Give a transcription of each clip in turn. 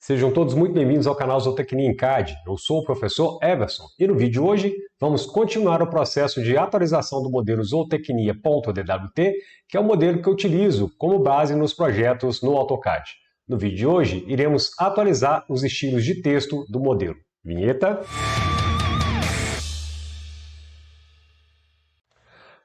Sejam todos muito bem-vindos ao canal Zootecnia em CAD. Eu sou o professor Everson e no vídeo de hoje vamos continuar o processo de atualização do modelo Zootecnia.dwt, que é o modelo que eu utilizo como base nos projetos no AutoCAD. No vídeo de hoje iremos atualizar os estilos de texto do modelo. Vinheta.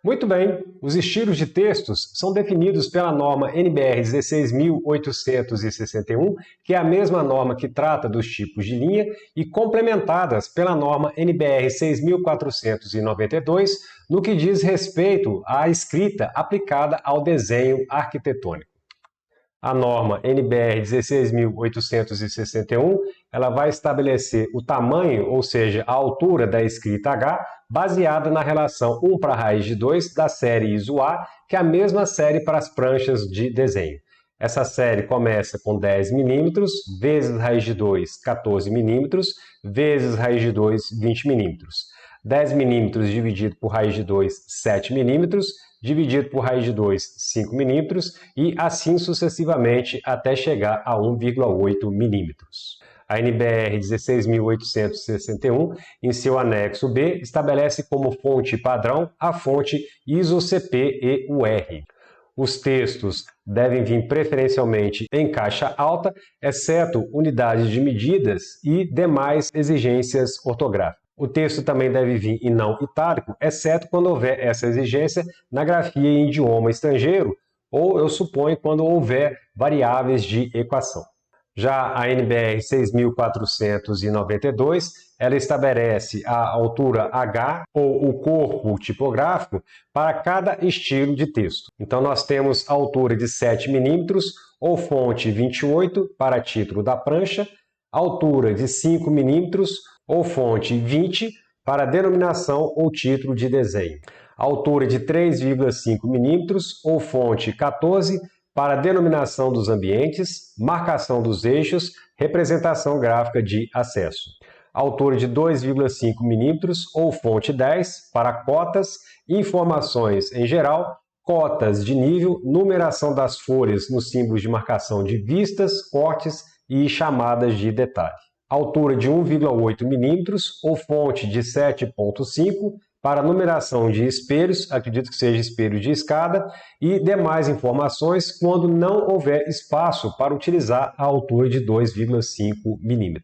Muito bem, os estilos de textos são definidos pela norma NBR 16.861, que é a mesma norma que trata dos tipos de linha, e complementadas pela norma NBR 6.492, no que diz respeito à escrita aplicada ao desenho arquitetônico. A norma NBR 16.861, ela vai estabelecer o tamanho, ou seja, a altura da escrita H, baseada na relação 1 para a raiz de 2 da série ISO-A, que é a mesma série para as pranchas de desenho. Essa série começa com 10 mm, vezes raiz de 2, 14 mm, vezes raiz de 2, 20 mm. 10 mm dividido por raiz de 2, 7 mm, dividido por raiz de 2, 5 mm, e assim sucessivamente até chegar a 1,8 mm. A NBR 16.861, em seu anexo B, estabelece como fonte padrão a fonte ISO-CP-EUR. Os textos devem vir preferencialmente em caixa alta, exceto unidades de medidas e demais exigências ortográficas. O texto também deve vir em não itálico, exceto quando houver essa exigência na grafia em idioma estrangeiro, ou eu suponho quando houver variáveis de equação. Já a NBR 6.492, ela estabelece a altura H ou o corpo tipográfico para cada estilo de texto. Então nós temos a altura de 7 mm ou fonte 28 para título da prancha, altura de 5 mm ou fonte 20 para denominação ou título de desenho, altura de 3,5 mm ou fonte 14 para denominação dos ambientes, marcação dos eixos, representação gráfica de acesso, altura de 2,5 mm ou fonte 10 para cotas, informações em geral, cotas de nível, numeração das folhas nos símbolos de marcação de vistas, cortes e chamadas de detalhe. Altura de 1,8 mm ou fonte de 7,5 para numeração de espelhos, acredito que seja espelho de escada, e demais informações quando não houver espaço para utilizar a altura de 2,5 mm.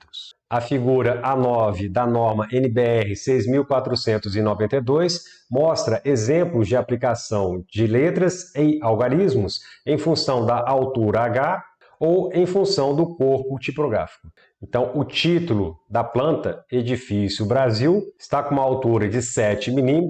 A figura A9 da norma NBR 6.492 mostra exemplos de aplicação de letras e algarismos em função da altura H ou em função do corpo tipográfico. Então, o título da planta Edifício Brasil está com uma altura de 7 mm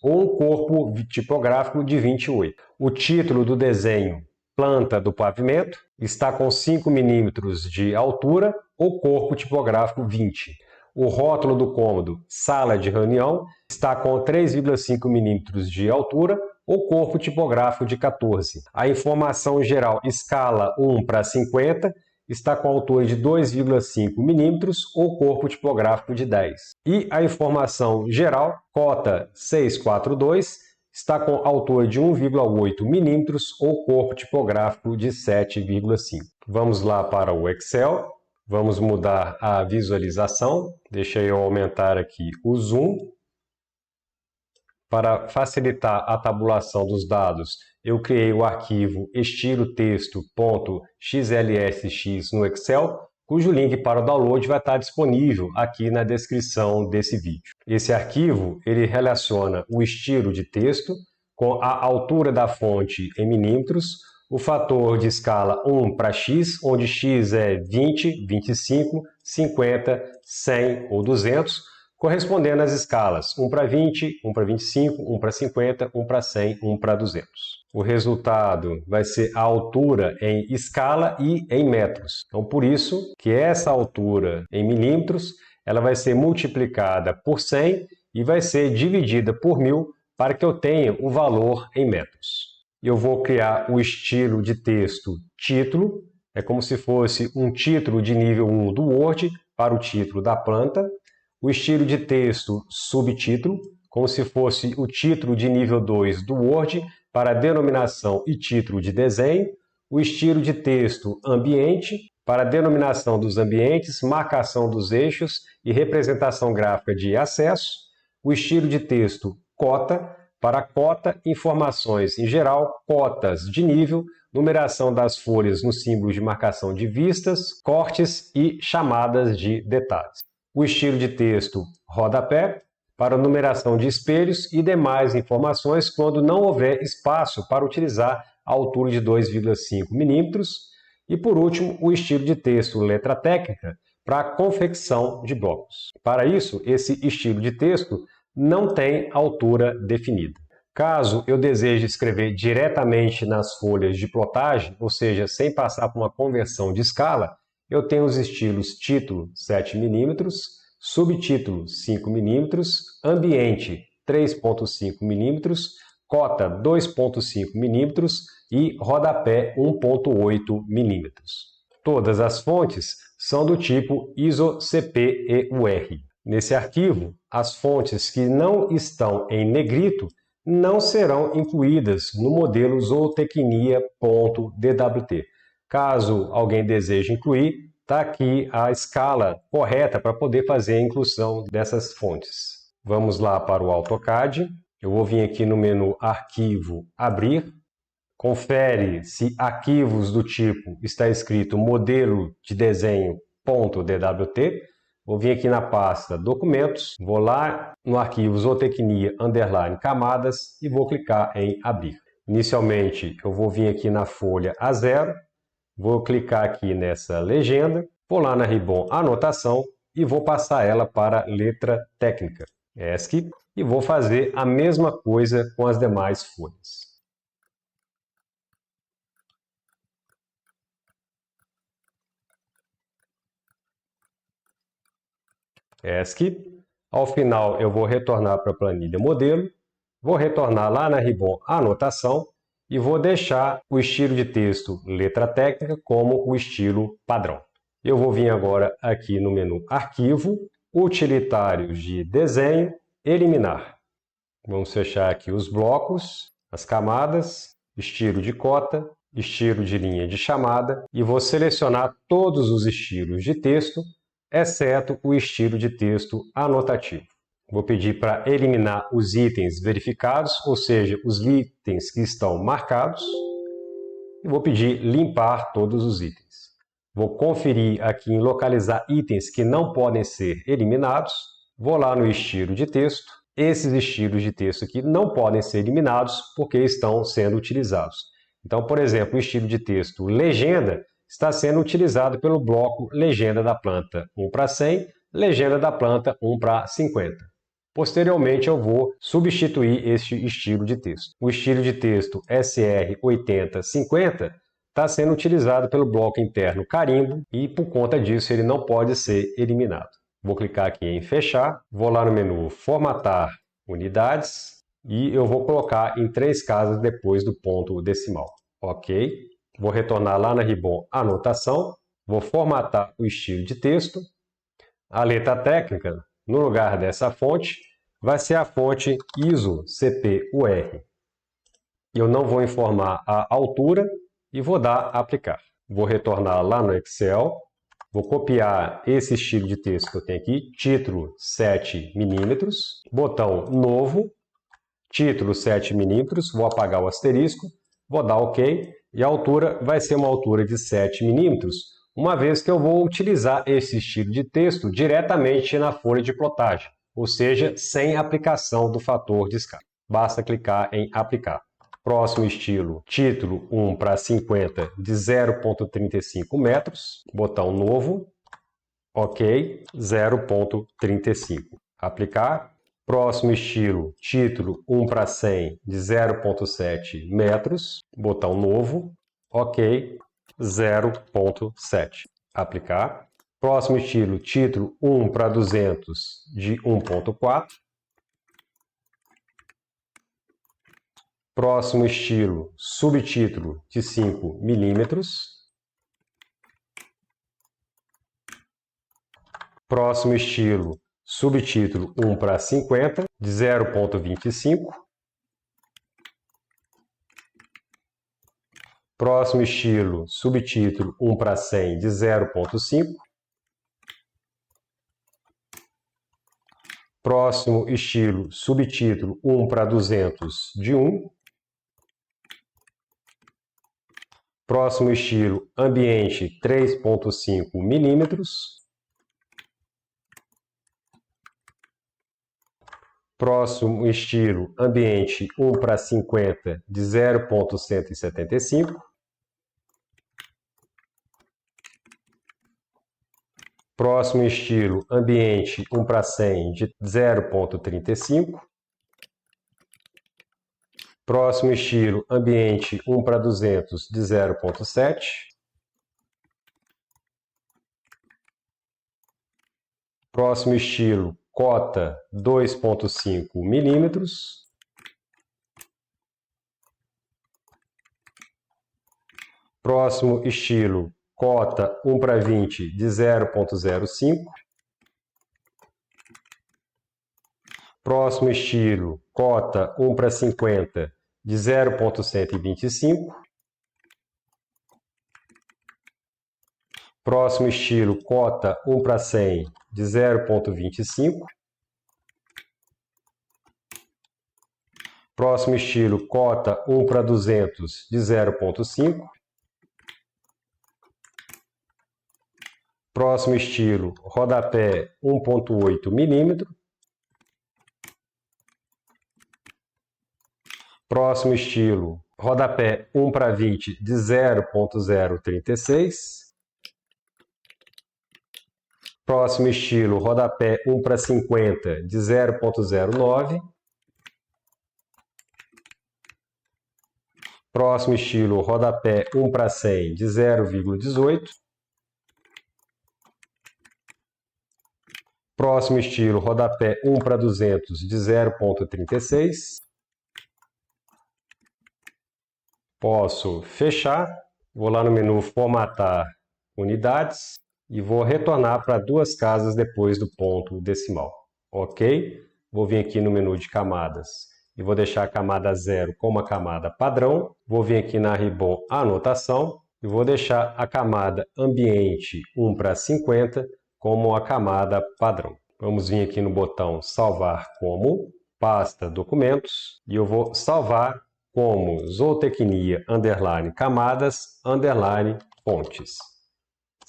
ou um corpo tipográfico de 28. O título do desenho Planta do Pavimento está com 5 mm de altura ou corpo tipográfico 20. O rótulo do cômodo Sala de Reunião está com 3,5 mm de altura ou corpo tipográfico de 14. A informação geral escala 1 para 50 está com altura de 2,5 mm ou corpo tipográfico de 10. E a informação geral, cota 642, está com altura de 1,8 mm ou corpo tipográfico de 7,5. Vamos lá para o Excel. Vamos mudar a visualização. Deixa eu aumentar aqui o zoom. Para facilitar a tabulação dos dados, eu criei o arquivo estilotexto.xlsx no Excel, cujo link para o download vai estar disponível aqui na descrição desse vídeo. Esse arquivo ele relaciona o estilo de texto com a altura da fonte em milímetros, o fator de escala 1 para x, onde x é 20, 25, 50, 100 ou 200, correspondendo às escalas 1 para 20, 1 para 25, 1 para 50, 1 para 100, 1 para 200. O resultado vai ser a altura em escala e em metros. Então, por isso que essa altura em milímetros ela vai ser multiplicada por 100 e vai ser dividida por 1000 para que eu tenha o valor em metros. Eu vou criar o estilo de texto título, é como se fosse um título de nível 1 do Word para o título da planta. O estilo de texto subtítulo, como se fosse o título de nível 2 do Word para denominação e título de desenho. O estilo de texto ambiente, para denominação dos ambientes, marcação dos eixos e representação gráfica de acesso. O estilo de texto cota, para cota, informações em geral, cotas de nível, numeração das folhas nos símbolos de marcação de vistas, cortes e chamadas de detalhes. O estilo de texto rodapé, para numeração de espelhos e demais informações quando não houver espaço para utilizar a altura de 2,5 mm. E, por último, o estilo de texto letra técnica, para a confecção de blocos. Para isso, esse estilo de texto não tem altura definida. Caso eu deseje escrever diretamente nas folhas de plotagem, ou seja, sem passar por uma conversão de escala, eu tenho os estilos título 7 mm, subtítulo 5 mm, ambiente 3,5 mm, cota 2,5 mm e rodapé 1,8 mm. Todas as fontes são do tipo ISO-CP-EUR. Nesse arquivo, as fontes que não estão em negrito não serão incluídas no modelo zootecnia.dwt. Caso alguém deseje incluir, está aqui a escala correta para poder fazer a inclusão dessas fontes. Vamos lá para o AutoCAD. Eu vou vir aqui no menu Arquivo, Abrir. Confere se arquivos do tipo está escrito modelo de desenho.dwt. Vou vir aqui na pasta Documentos, vou lá no arquivo zootecnia_camadas e vou clicar em Abrir. Inicialmente, eu vou vir aqui na folha A0, vou clicar aqui nessa legenda, vou lá na Ribbon Anotação e vou passar ela para letra técnica, ESC, e vou fazer a mesma coisa com as demais folhas. ESC. Ao final, eu vou retornar para a planilha modelo, vou retornar lá na Ribbon Anotação e vou deixar o estilo de texto letra técnica como o estilo padrão. Eu vou vir agora aqui no menu Arquivo, Utilitários de Desenho, Eliminar. Vamos fechar aqui os blocos, as camadas, estilo de cota, estilo de linha de chamada e vou selecionar todos os estilos de texto, exceto o estilo de texto anotativo. Vou pedir para eliminar os itens verificados, ou seja, os itens que estão marcados. E vou pedir limpar todos os itens. Vou conferir aqui em localizar itens que não podem ser eliminados. Vou lá no estilo de texto. Esses estilos de texto aqui não podem ser eliminados porque estão sendo utilizados. Então, por exemplo, o estilo de texto legenda está sendo utilizado pelo bloco legenda da planta 1:100, legenda da planta 1:50. Posteriormente, eu vou substituir este estilo de texto. O estilo de texto SR8050 está sendo utilizado pelo bloco interno carimbo e, por conta disso, ele não pode ser eliminado. Vou clicar aqui em fechar, vou lá no menu formatar unidades e eu vou colocar em 3 casas depois do ponto decimal. Ok. Vou retornar lá na Ribbon Anotação, vou formatar o estilo de texto. A letra técnica, no lugar dessa fonte, vai ser a fonte ISO-CP-UR. Eu não vou informar a altura e vou dar Aplicar. Vou retornar lá no Excel, vou copiar esse estilo de texto que eu tenho aqui, título 7 mm, botão Novo, título 7 mm, vou apagar o asterisco, vou dar OK. E a altura vai ser uma altura de 7 mm, uma vez que eu vou utilizar esse estilo de texto diretamente na folha de plotagem, ou seja, sem aplicação do fator de escala. Basta clicar em Aplicar. Próximo estilo, título 1:50 de 0,35 metros, botão Novo, OK, 0,35. Aplicar. Próximo estilo, título 1:100 de 0,7 metros, botão Novo, OK, 0,7. Aplicar. Próximo estilo, título 1:200 de 1,4. Próximo estilo, subtítulo de 5 mm. Próximo estilo, subtítulo 1:50 de 0,25. Próximo estilo, subtítulo 1/100 de 0.5. Próximo estilo, subtítulo 1/200 de 1. Próximo estilo, ambiente 3.5 milímetros. Próximo estilo, ambiente 1/50 de 0.175. Próximo estilo, ambiente 1/100 de 0.35. Próximo estilo, ambiente 1/200 de 0.7. Próximo estilo, cota 2.5 milímetros. Próximo estilo, cota 1/20 de 0.05. Próximo estilo, cota 1/50 de 0.125. Próximo estilo, cota 1/100 de 0.25. Próximo estilo, cota 1/200 de 0.5. Próximo estilo, rodapé 1.8 milímetro. Próximo estilo, rodapé 1/20 de 0.036. Próximo estilo, rodapé 1/50 de 0.09. Próximo estilo, rodapé 1/100 de 0,18. Próximo estilo, rodapé 1/200 de 0.36. Posso fechar, vou lá no menu formatar unidades e vou retornar para 2 casas depois do ponto decimal, ok? Vou vir aqui no menu de camadas e vou deixar a camada 0 como a camada padrão. Vou vir aqui na Ribbon Anotação e vou deixar a camada ambiente 1/50 como a camada padrão. Vamos vir aqui no botão salvar como, pasta documentos, e eu vou salvar como zootecnia _ camadas _ fontes.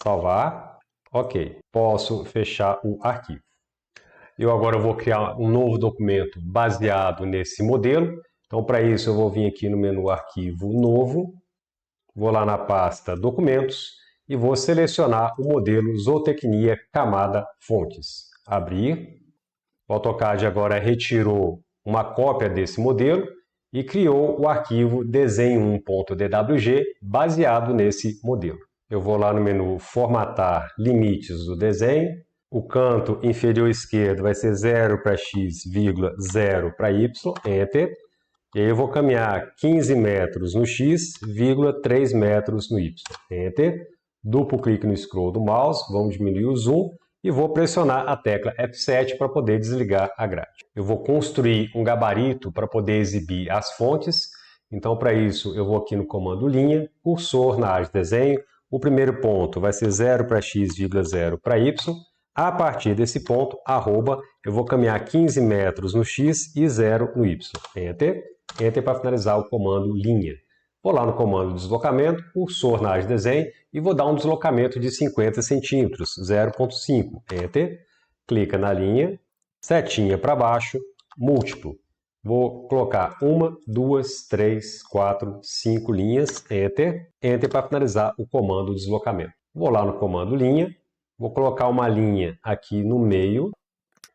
Salvar, ok. Posso fechar o arquivo. Eu agora vou criar um novo documento baseado nesse modelo. Então, para isso, eu vou vir aqui no menu Arquivo Novo, vou lá na pasta Documentos e vou selecionar o modelo Zootecnia Camada Fontes. Abrir. O AutoCAD agora retirou uma cópia desse modelo e criou o arquivo desenho1.dwg baseado nesse modelo. Eu vou lá no menu Formatar Limites do desenho. O canto inferior esquerdo vai ser 0 para x, 0 para y, Enter. E aí eu vou caminhar 15 metros no x, 3 metros no y, Enter. Duplo clique no scroll do mouse, vamos diminuir o zoom e vou pressionar a tecla F7 para poder desligar a grade. Eu vou construir um gabarito para poder exibir as fontes. Então, para isso, eu vou aqui no comando linha, cursor na área de desenho. O primeiro ponto vai ser 0 para x, 0 para y. A partir desse ponto, arroba, eu vou caminhar 15 metros no x e 0 no y. Enter. Enter para finalizar o comando linha. Vou lá no comando deslocamento, cursor na área de desenho e vou dar um deslocamento de 50 centímetros, 0.5. Enter. Clica na linha, setinha para baixo, múltiplo. Vou colocar 1, 2, 3, 4, 5 linhas, Enter. Enter para finalizar o comando deslocamento. Vou lá no comando linha, vou colocar uma linha aqui no meio,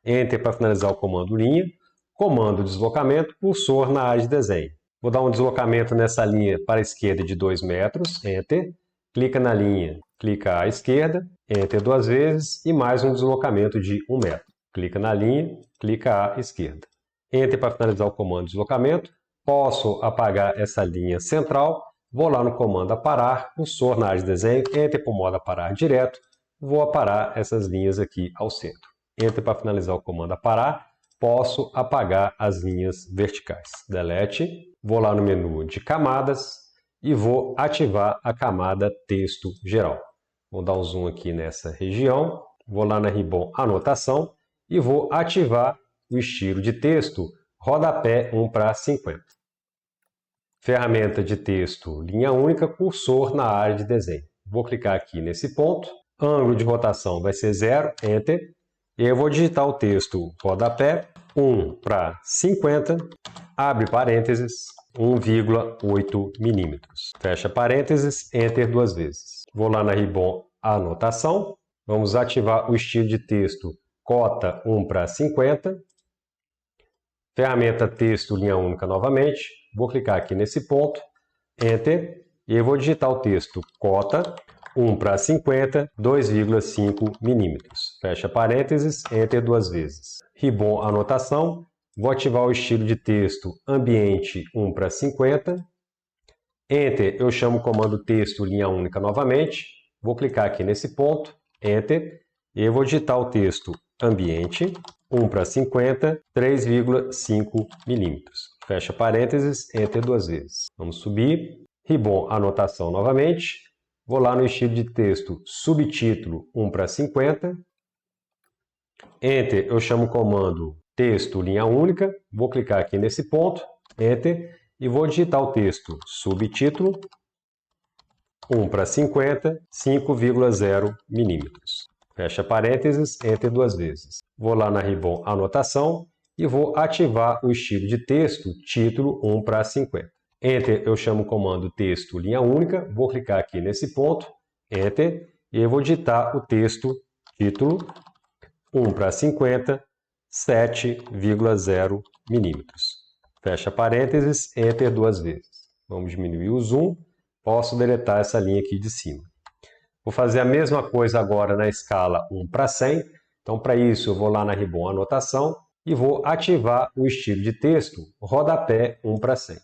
Enter para finalizar o comando linha, comando deslocamento, cursor na área de desenho. Vou dar um deslocamento nessa linha para a esquerda de 2 metros, Enter. Clica na linha, clica à esquerda, Enter 2 vezes e mais um deslocamento de 1 metro. Clica na linha, clica à esquerda. Enter para finalizar o comando deslocamento. Posso apagar essa linha central. Vou lá no comando aparar, cursor na área de desenho, Enter para o modo aparar direto. Vou aparar essas linhas aqui ao centro. Enter para finalizar o comando aparar. Posso apagar as linhas verticais. Delete. Vou lá no menu de camadas e vou ativar a camada texto geral. Vou dar um zoom aqui nessa região, vou lá na Ribbon Anotação e vou ativar o estilo de texto rodapé 1:50. Ferramenta de texto linha única, cursor na área de desenho. Vou clicar aqui nesse ponto, ângulo de rotação vai ser 0, Enter, e eu vou digitar o texto rodapé 1:50, abre parênteses, 1,8 milímetros. Fecha parênteses, Enter 2 vezes. Vou lá na Ribbon Anotação, vamos ativar o estilo de texto cota 1:50. Ferramenta texto linha única novamente, vou clicar aqui nesse ponto, Enter, e eu vou digitar o texto cota 1:50, 2,5 milímetros. Fecha parênteses, Enter 2 vezes. Ribbon Anotação, vou ativar o estilo de texto ambiente 1:50. Enter, eu chamo o comando texto linha única novamente, vou clicar aqui nesse ponto, Enter, e eu vou digitar o texto ambiente 1:50, 3,5 milímetros. Fecha parênteses, Enter 2 vezes. Vamos subir. Ribbon Anotação novamente. Vou lá no estilo de texto subtítulo 1:50. Enter, eu chamo o comando texto linha única. Vou clicar aqui nesse ponto, Enter, e vou digitar o texto subtítulo 1:50, 5,0 milímetros. Fecha parênteses, Enter 2 vezes. Vou lá na Ribbon Anotação e vou ativar o estilo de texto título 1:50. Enter, eu chamo o comando texto linha única, vou clicar aqui nesse ponto, Enter, e eu vou digitar o texto título 1:50, 7,0 milímetros. Fecha parênteses, Enter 2 vezes. Vamos diminuir o zoom, posso deletar essa linha aqui de cima. Vou fazer a mesma coisa agora na escala 1:100. Então, para isso, eu vou lá na Ribbon Anotação e vou ativar o estilo de texto rodapé 1:100.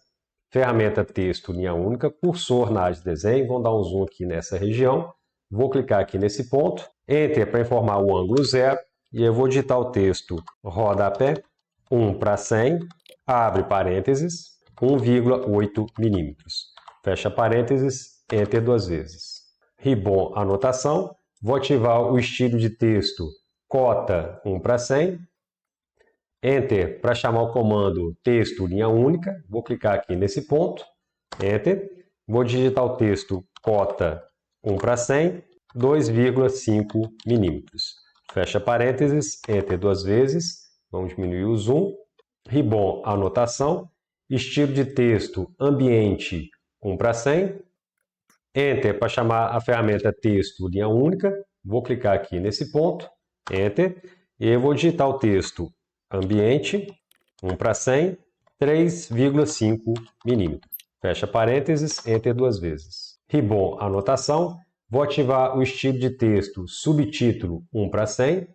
Ferramenta texto linha única, cursor na área de desenho. Vamos dar um zoom aqui nessa região. Vou clicar aqui nesse ponto. Enter para informar o ângulo 0. E eu vou digitar o texto rodapé 1:100, abre parênteses, 1,8 milímetros. Fecha parênteses, Enter 2 vezes. Ribbon Anotação, vou ativar o estilo de texto cota 1:100. Enter para chamar o comando texto linha única, vou clicar aqui nesse ponto, Enter, vou digitar o texto cota 1:100, 2,5 milímetros. Fecha parênteses, Enter 2 vezes, vamos diminuir o zoom. Ribbon Anotação, estilo de texto ambiente 1:100. Enter para chamar a ferramenta texto linha única, vou clicar aqui nesse ponto, Enter, e eu vou digitar o texto ambiente 1:100, 3,5 milímetros. Fecha parênteses, Enter 2 vezes. Ribbon Anotação, vou ativar o estilo de texto subtítulo 1:100.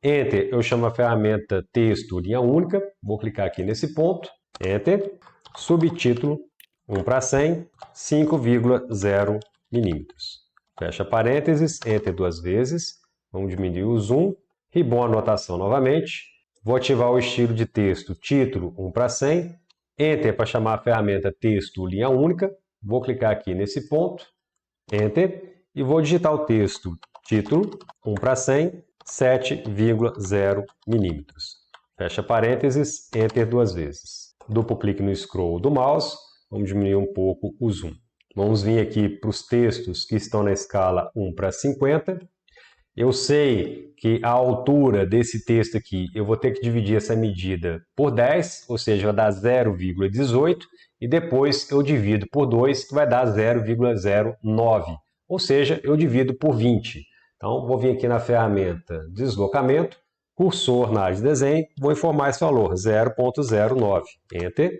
Enter, eu chamo a ferramenta texto linha única, vou clicar aqui nesse ponto, Enter, subtítulo 1:100, 5,0 milímetros. Fecha parênteses, Enter 2 vezes, vamos diminuir o zoom. Ribbon Anotação novamente, vou ativar o estilo de texto título 1:100, Enter para chamar a ferramenta texto linha única, vou clicar aqui nesse ponto, Enter, e vou digitar o texto título 1:100, 7,0 milímetros. Fecha parênteses, Enter 2 vezes. Duplo clique no scroll do mouse, vamos diminuir um pouco o zoom. Vamos vir aqui para os textos que estão na escala 1:50. Eu sei que a altura desse texto aqui, eu vou ter que dividir essa medida por 10, ou seja, vai dar 0,18, e depois eu divido por 2, que vai dar 0,09, ou seja, eu divido por 20. Então, vou vir aqui na ferramenta Deslocamento, cursor na área de desenho, vou informar esse valor, 0,09. Enter,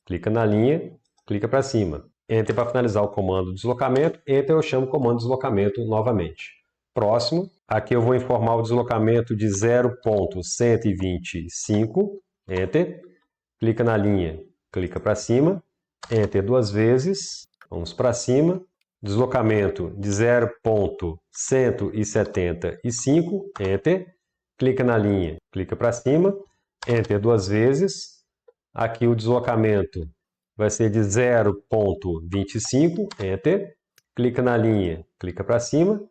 clica na linha, clica para cima. Enter para finalizar o comando Deslocamento, Enter eu chamo o comando Deslocamento novamente. Próximo, aqui eu vou informar o deslocamento de 0,125, Enter, clica na linha, clica para cima, Enter 2 vezes, vamos para cima, deslocamento de 0,175, Enter, clica na linha, clica para cima, Enter 2 vezes, aqui o deslocamento vai ser de 0,25, Enter. Clica na linha, clica para cima,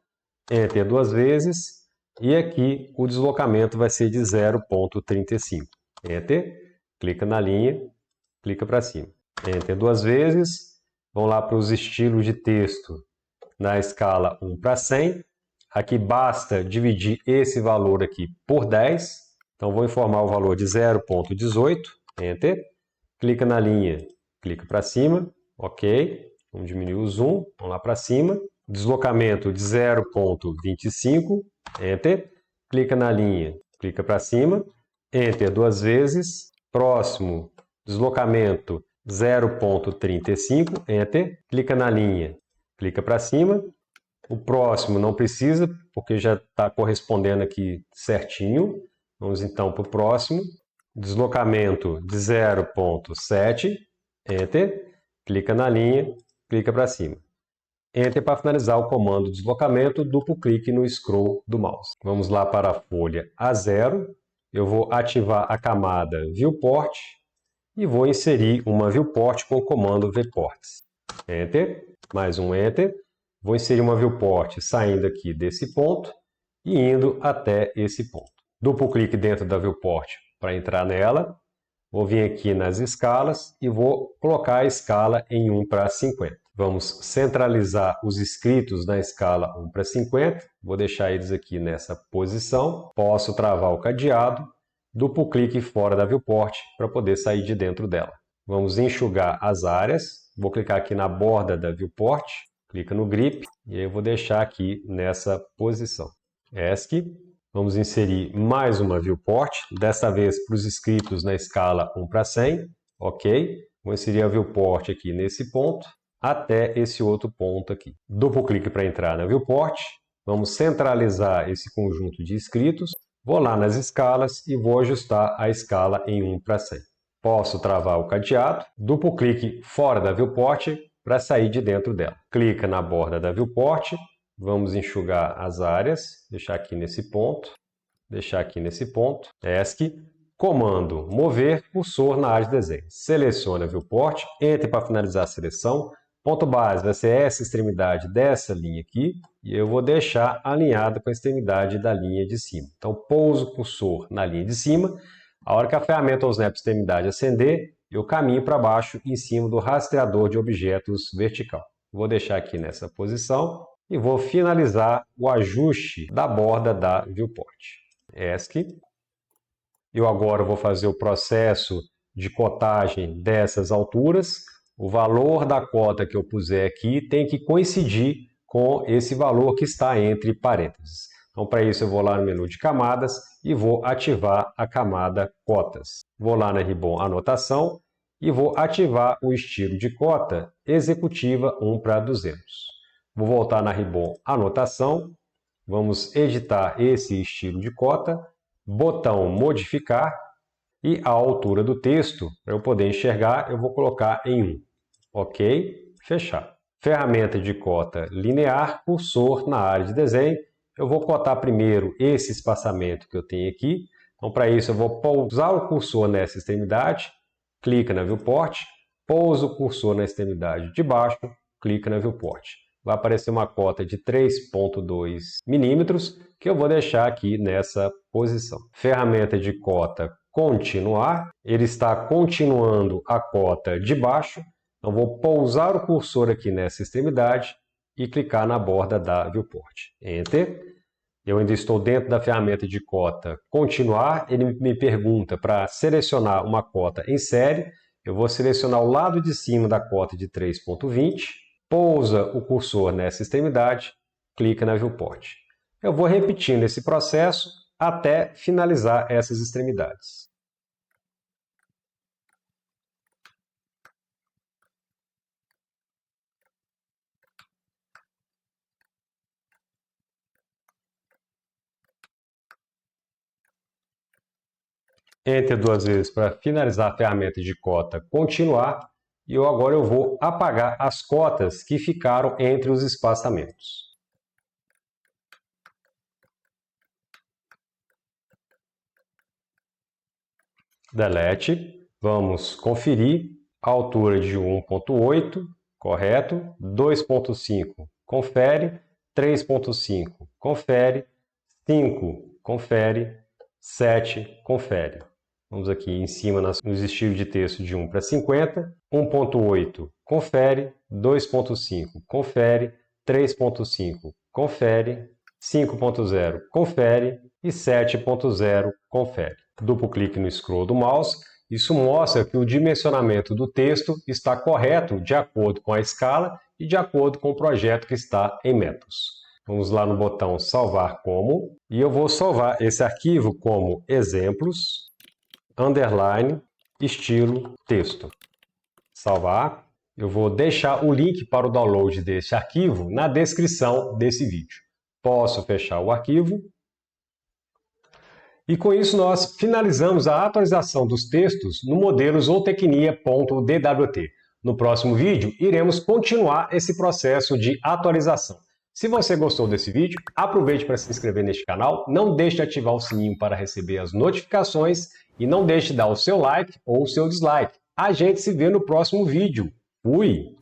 Enter duas vezes. E aqui o deslocamento vai ser de 0,35. Enter, clica na linha, clica para cima. Enter duas vezes. Vamos lá para os estilos de texto na escala 1 para 100. Aqui basta dividir esse valor aqui por 10. Então vou informar o valor de 0,18. Enter. Clica na linha, clica para cima. Ok. Vamos diminuir o zoom. Vamos lá para cima. Deslocamento de 0,25. Enter. Clica na linha, clica para cima. Enter duas vezes. Próximo, deslocamento 0,35. Enter. Clica na linha, clica para cima. O próximo não precisa, porque já está correspondendo aqui certinho. Vamos então para o próximo. Deslocamento de 0,7. Enter. Clica na linha, clica para cima. Enter para finalizar o comando deslocamento, duplo clique no scroll do mouse. Vamos lá para a folha A0. Eu vou ativar a camada Viewport e vou inserir uma Viewport com o comando Vports. Enter, mais um Enter. Vou inserir uma Viewport saindo aqui desse ponto e indo até esse ponto. Duplo clique dentro da Viewport para entrar nela. Vou vir aqui nas escalas e vou colocar a escala em 1 para 50. Vamos centralizar os escritos na escala 1 para 50. Vou deixar eles aqui nessa posição. Posso travar o cadeado. Duplo clique fora da viewport para poder sair de dentro dela. Vamos enxugar as áreas. Vou clicar aqui na borda da viewport. Clica no grip e aí eu vou deixar aqui nessa posição. ESC. Vamos inserir mais uma viewport, desta vez para os escritos na escala 1 para 100. Ok. Vou inserir a viewport aqui nesse ponto, até esse outro ponto aqui. Duplo clique para entrar na viewport. Vamos centralizar esse conjunto de escritos. Vou lá nas escalas e vou ajustar a escala em 1 para 100. Posso travar o cadeado. Duplo clique fora da viewport para sair de dentro dela. Clica na borda da viewport. Vamos enxugar as áreas, deixar aqui nesse ponto, deixar aqui nesse ponto. ESC, comando mover cursor na área de desenho. Selecione a viewport, entre para finalizar a seleção. Ponto base vai ser essa extremidade dessa linha aqui, e eu vou deixar alinhado com a extremidade da linha de cima. Então, pouso o cursor na linha de cima. A hora que a ferramenta ou snap extremidade acender, eu caminho para baixo em cima do rastreador de objetos vertical. Vou deixar aqui nessa posição e vou finalizar o ajuste da borda da viewport. ESC. Eu agora vou fazer o processo de cotagem dessas alturas. O valor da cota que eu puser aqui tem que coincidir com esse valor que está entre parênteses. Então, para isso, eu vou lá no menu de camadas e vou ativar a camada cotas. Vou lá na ribbon anotação e vou ativar o estilo de cota executiva 1 para 200. Vou voltar na ribbon anotação, vamos editar esse estilo de cota, botão modificar e a altura do texto, para eu poder enxergar, eu vou colocar em 1. Ok, fechar. Ferramenta de cota linear, cursor na área de desenho. Eu vou cotar primeiro esse espaçamento que eu tenho aqui. Então, para isso, eu vou pousar o cursor nessa extremidade, clica na viewport, pouso o cursor na extremidade de baixo, clica na viewport. Vai aparecer uma cota de 3,2 milímetros, que eu vou deixar aqui nessa posição. Ferramenta de cota continuar, ele está continuando a cota de baixo. Então, vou pousar o cursor aqui nessa extremidade e clicar na borda da viewport. Enter. Eu ainda estou dentro da ferramenta de cota continuar. Ele me pergunta para selecionar uma cota em série. Eu vou selecionar o lado de cima da cota de 3,20. Pousa o cursor nessa extremidade, clica na viewport. Eu vou repetindo esse processo até finalizar essas extremidades. Enter duas vezes para finalizar a ferramenta de cota continuar. E agora eu vou apagar as cotas que ficaram entre os espaçamentos. Delete. Vamos conferir. altura de 1.8, correto, 2.5, confere, 3.5, confere, 5, confere, 7, confere. Vamos aqui em cima nos estilos de texto de 1 para 50, 1.8, confere, 2.5, confere, 3.5, confere, 5.0, confere e 7.0, confere. Duplo clique no scroll do mouse. Isso mostra que o dimensionamento do texto está correto de acordo com a escala e de acordo com o projeto que está em metros. Vamos lá no botão salvar como, e eu vou salvar esse arquivo como exemplos, underline, estilo, texto. Salvar. Eu vou deixar o link para o download desse arquivo na descrição desse vídeo. Posso fechar o arquivo. E com isso nós finalizamos a atualização dos textos no modelo zootecnia.dwt. No próximo vídeo, iremos continuar esse processo de atualização. Se você gostou desse vídeo, aproveite para se inscrever neste canal, não deixe de ativar o sininho para receber as notificações e não deixe de dar o seu like ou o seu dislike. A gente se vê no próximo vídeo. Fui!